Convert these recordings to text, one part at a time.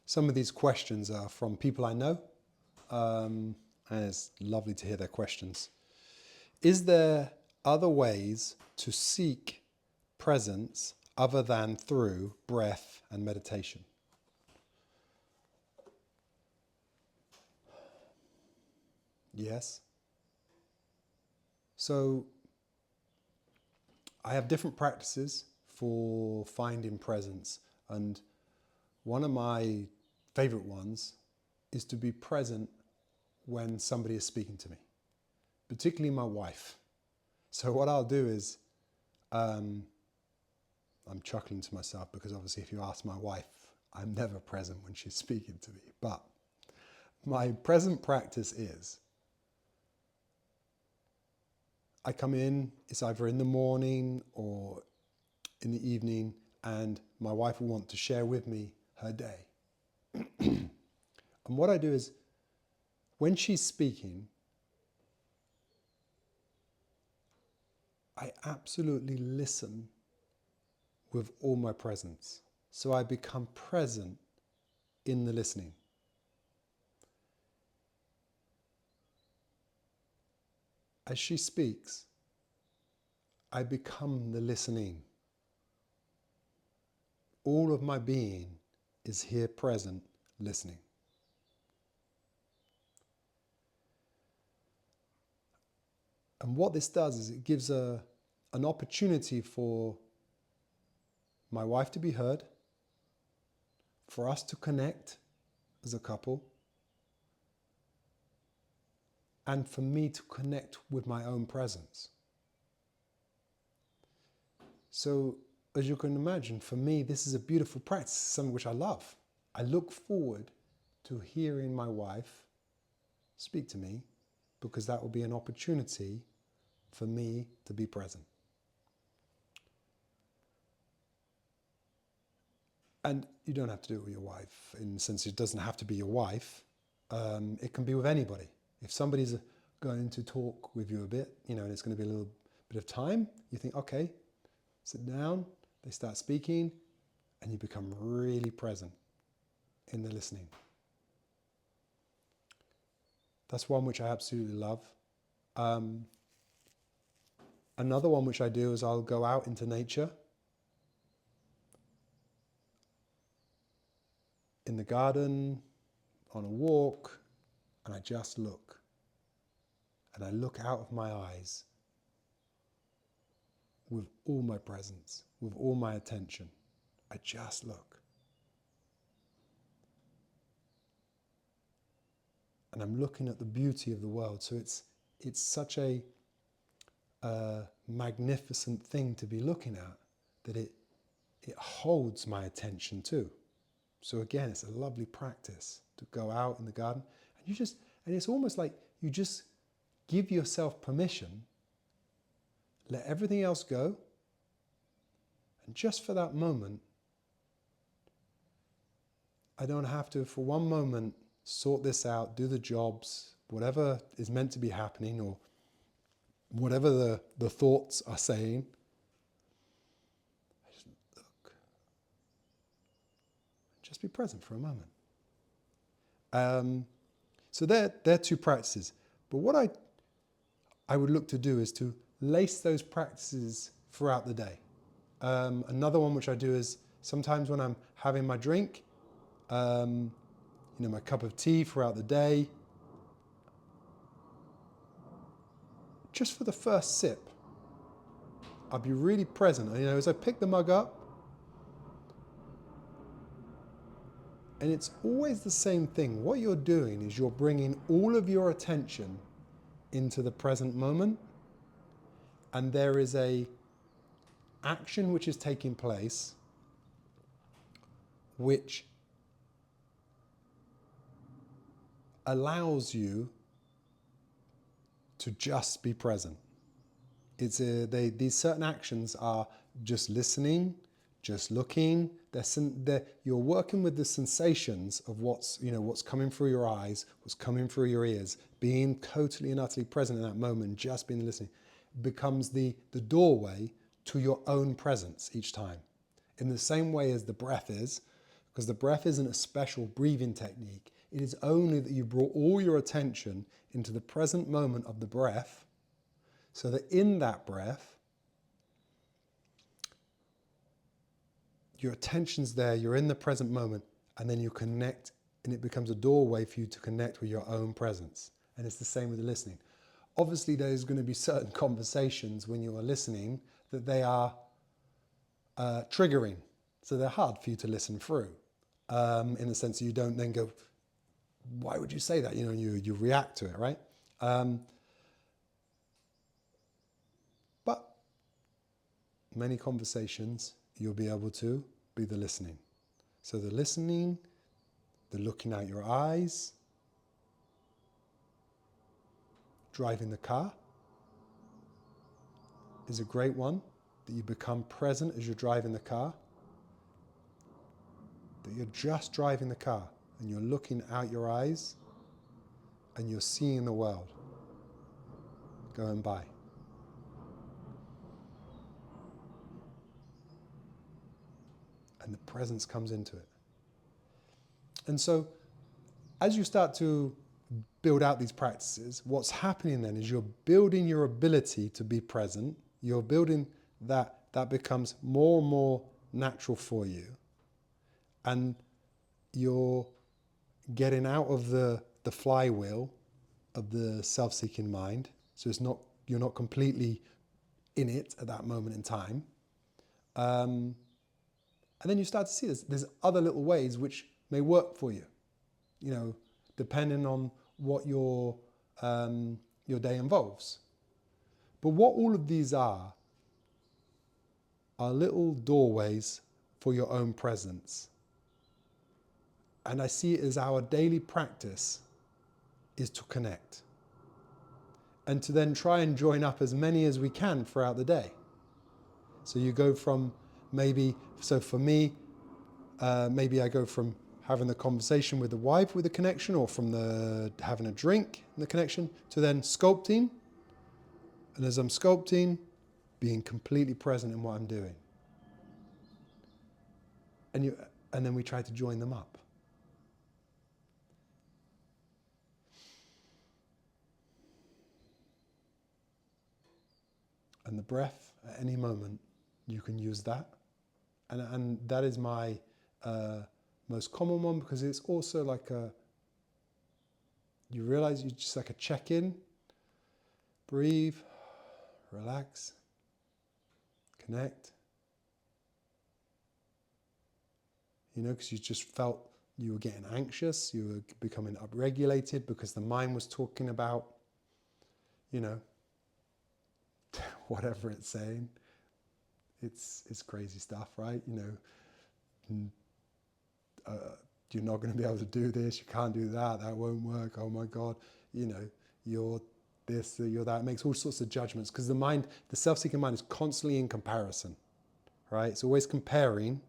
Some of these questions are from people I know, and it's lovely to hear their questions. Is there other ways to seek presence other than through breath and meditation? Yes. So I have different practices for finding presence, and one of my favorite ones is to be present when somebody is speaking to me, particularly my wife. So what I'll do is, I'm chuckling to myself because obviously if you ask my wife, I'm never present when she's speaking to me. But my present practice is, I come in, it's either in the morning or in the evening, and my wife will want to share with me her day. And what I do is, when she's speaking, I absolutely listen with all my presence. So I become present in the listening. As she speaks, I become the listening. All of my being is here present, listening. And what this does is it gives an opportunity for my wife to be heard, for us to connect as a couple, and for me to connect with my own presence. So, as you can imagine, for me, this is a beautiful practice, something which I love. I look forward to hearing my wife speak to me, because that will be an opportunity for me to be present. And you don't have to do it with your wife, in the sense it doesn't have to be your wife. It can be with anybody. If somebody's going to talk with you a bit, and it's going to be a little bit of time, you think, okay, sit down, they start speaking, and you become really present in the listening. That's one which I absolutely love. Another one which I do is I'll go out into nature, in the garden, on a walk, and I just look. And I look out of my eyes with all my presence, with all my attention. I just look. And I'm looking at the beauty of the world. So it's such a magnificent thing to be looking at, that it holds my attention too. So again, it's a lovely practice to go out in the garden, and it's almost like you just give yourself permission, let everything else go, and just for that moment, I don't have to, for one moment, sort this out, do the jobs, whatever is meant to be happening, or whatever the thoughts are saying. I just look. Just be present for a moment. So they're two practices. But what I would look to do is to lace those practices throughout the day. Another one which I do is sometimes when I'm having my drink, my cup of tea throughout the day, just for the first sip, I'll be really present. As I pick the mug up, and it's always the same thing. What you're doing is you're bringing all of your attention into the present moment, and there is a action which is taking place which allows you to just be present. These certain actions are just listening, just looking. You're working with the sensations of what's coming through your eyes, what's coming through your ears. Being totally and utterly present in that moment, just being listening, becomes the doorway to your own presence each time. in the same way as the breath is, because the breath isn't a special breathing technique. It is only that you brought all your attention into the present moment of the breath, so that in that breath, your attention's there, you're in the present moment, and then you connect, and it becomes a doorway for you to connect with your own presence. And it's the same with the listening. Obviously, there's going to be certain conversations when you are listening that they are triggering. So they're hard for you to listen through, in the sense that you don't then go, why would you say that? You react to it, right? But many conversations, you'll be able to be the listening. So the listening, the looking out your eyes, driving the car is a great one, that you become present as you're driving the car, that you're just driving the car and you're looking out your eyes and you're seeing the world going by. And the presence comes into it. And so as you start to build out these practices, what's happening then is you're building your ability to be present. You're building that becomes more and more natural for you. And you're getting out of the flywheel of the self-seeking mind. So you're not completely in it at that moment in time. And then you start to see there's other little ways which may work for you, depending on what your day involves. But what all of these are little doorways for your own presence. And I see it as our daily practice is to connect. And to then try and join up as many as we can throughout the day. So you go from for me, maybe I go from having the conversation with the wife with the connection, or from having a drink and the connection, to then sculpting. And as I'm sculpting, being completely present in what I'm doing. And then we try to join them up. And the breath, at any moment, you can use that. And that is my most common one, because it's also like you realize you just like a check-in, breathe, relax, connect. Because you just felt you were getting anxious, you were becoming upregulated because the mind was talking about, whatever it's saying. It's crazy stuff, right? You're not going to be able to do this, you can't do that, that won't work, oh my God, you're this, you're that. It makes all sorts of judgments, because the self-seeking mind is constantly in comparison, right? It's always comparing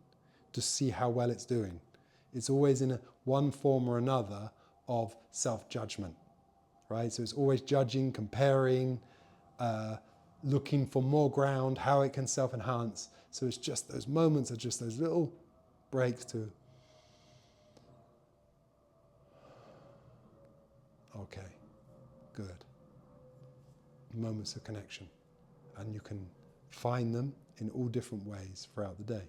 to see how well it's doing. It's always in one form or another of self-judgment, right? So it's always judging, comparing, looking for more ground, how it can self-enhance. So it's just those moments are just those little breaks to, okay, good. Moments of connection. And you can find them in all different ways throughout the day.